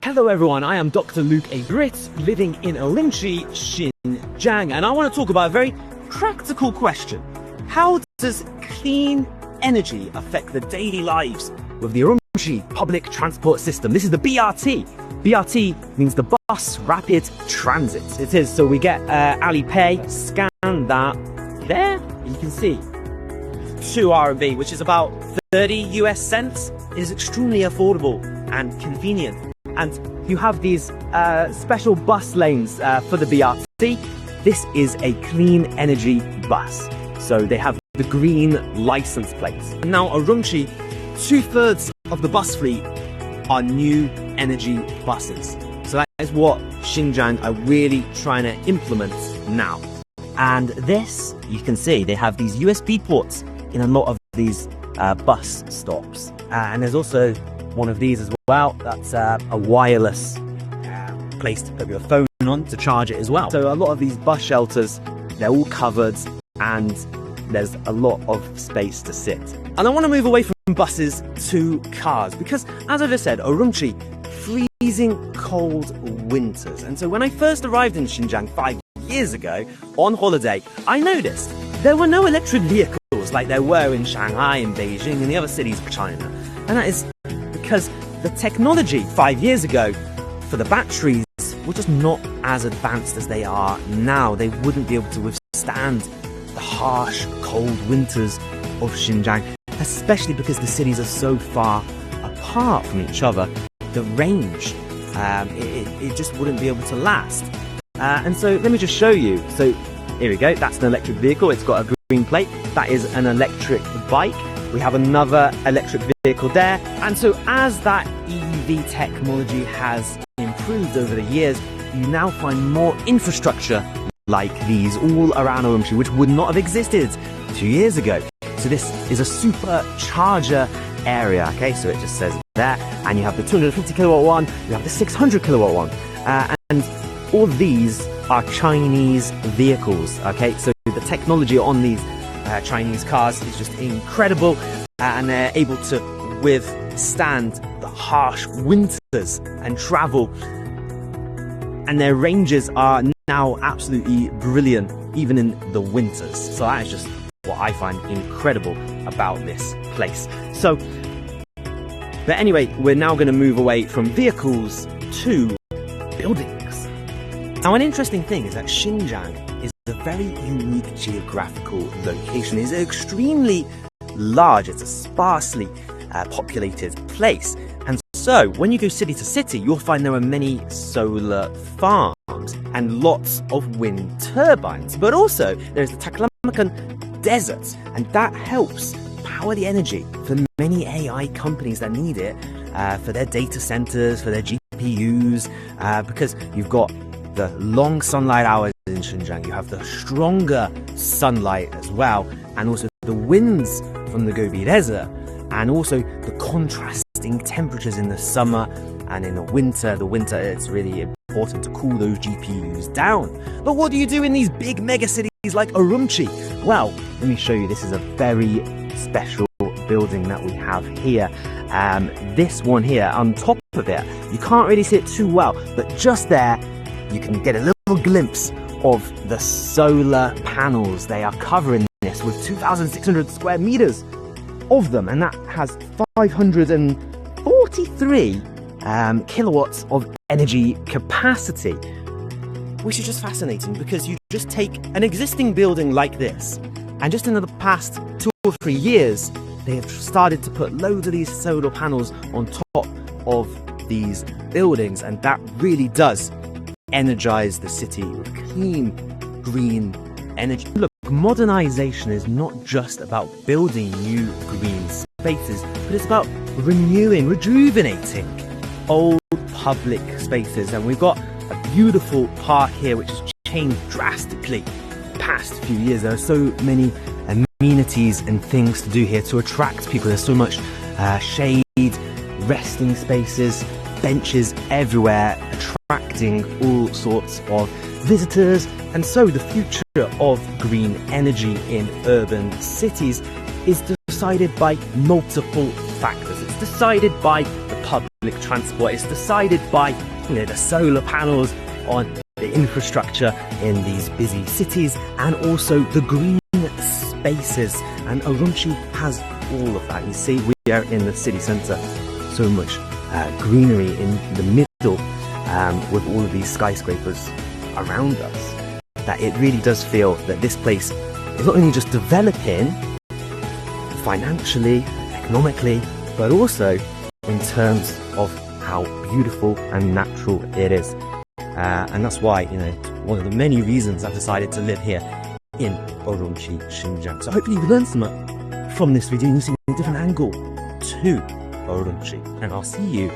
Hello everyone, I am Dr. Luke, a Brit living in Urumqi, Xinjiang, and I want to talk about a very practical question. How does clean energy affect the daily lives with the Urumqi public transport system? This is the BRT. BRT means the bus rapid transit. It is, so we get Alipay, scan that, there, you can see 2 RMB, which is about 30 US cents. It is extremely affordable and convenient. And you have these special bus lanes for the BRT. This is a clean energy bus. So they have the green license plates. Now Urumqi, 2/3 of the bus fleet are new energy buses. So that is what Xinjiang are really trying to implement now. And this, you can see, they have these USB ports in a lot of these bus stops. And there's also one of these as well. That's a wireless place to put your phone on to charge it as well. So a lot of these bus shelters, they're all covered and there's a lot of space to sit. And I want to move away from buses to cars because, as I just said, Urumqi, freezing cold winters. And so when I first arrived in Xinjiang 5 years ago on holiday, I noticed there were no electric vehicles like there were in Shanghai and Beijing and the other cities of China. And that is because the technology 5 years ago for the batteries were just not as advanced as they are now. They wouldn't be able to withstand the harsh, cold winters of Xinjiang, especially because the cities are so far apart from each other. The range, it just wouldn't be able to last. And so let me just show you. So here we go. That's an electric vehicle. It's got a green plate. That is an electric bike. We have another electric vehicle there. And so as that EV technology has improved over the years, you now find more infrastructure like these all around Urumqi, which would not have existed 2 years ago. So this is a supercharger area, okay? So it just says there, and you have the 250 kilowatt one, you have the 600 kilowatt one. And all these are Chinese vehicles, okay? So the technology on these Chinese cars is just incredible, and they're able to withstand the harsh winters and travel, and their ranges are now absolutely brilliant even in the winters. So that is just what I find incredible about this place. So but anyway, we're now going to move away from vehicles to buildings. Now an interesting thing is that Xinjiang is a very unique geographical location. It's extremely large. It's a sparsely populated place. And so when you go city to city, you'll find there are many solar farms and lots of wind turbines. But also there's the Taklamakan Desert, and that helps power the energy for many AI companies that need it for their data centers, for their GPUs, because you've got the long sunlight hours in Xinjiang, you have the stronger sunlight as well, and also the winds from the Gobi Desert, and also the contrasting temperatures in the summer and in the winter. The winter, it's really important to cool those GPUs down. But what do you do in these big mega cities like Urumqi? Well, let me show you. This is a very special building that we have here. This one here, on top of it, you can't really see it too well, but just there, you can get a little glimpse of the solar panels. They are covering this with 2,600 square meters of them, and that has 543 kilowatts of energy capacity, which is just fascinating because you just take an existing building like this, and just in the past 2 or 3 years, they have started to put loads of these solar panels on top of these buildings, and that really does energize the city with clean, green energy. Look, modernization is not just about building new green spaces, but it's about renewing, rejuvenating old public spaces. And we've got a beautiful park here which has changed drastically the past few years. There are so many amenities and things to do here to attract people. There's so much shade, resting spaces, benches everywhere, attracting all sorts of visitors. And so the future of green energy in urban cities is decided by multiple factors. It's decided by the public transport. It's decided by the solar panels on the infrastructure in these busy cities and also the green spaces. And Urumqi has all of that. You see, we are in the city centre, so much greenery in the middle with all of these skyscrapers around us, that it really does feel that this place is not only just developing financially, economically, but also in terms of how beautiful and natural it is. And that's why, one of the many reasons I've decided to live here in Urumqi, Xinjiang. So hopefully you've learned something from this video and you've seen a different angle to Urumqi. And I'll see you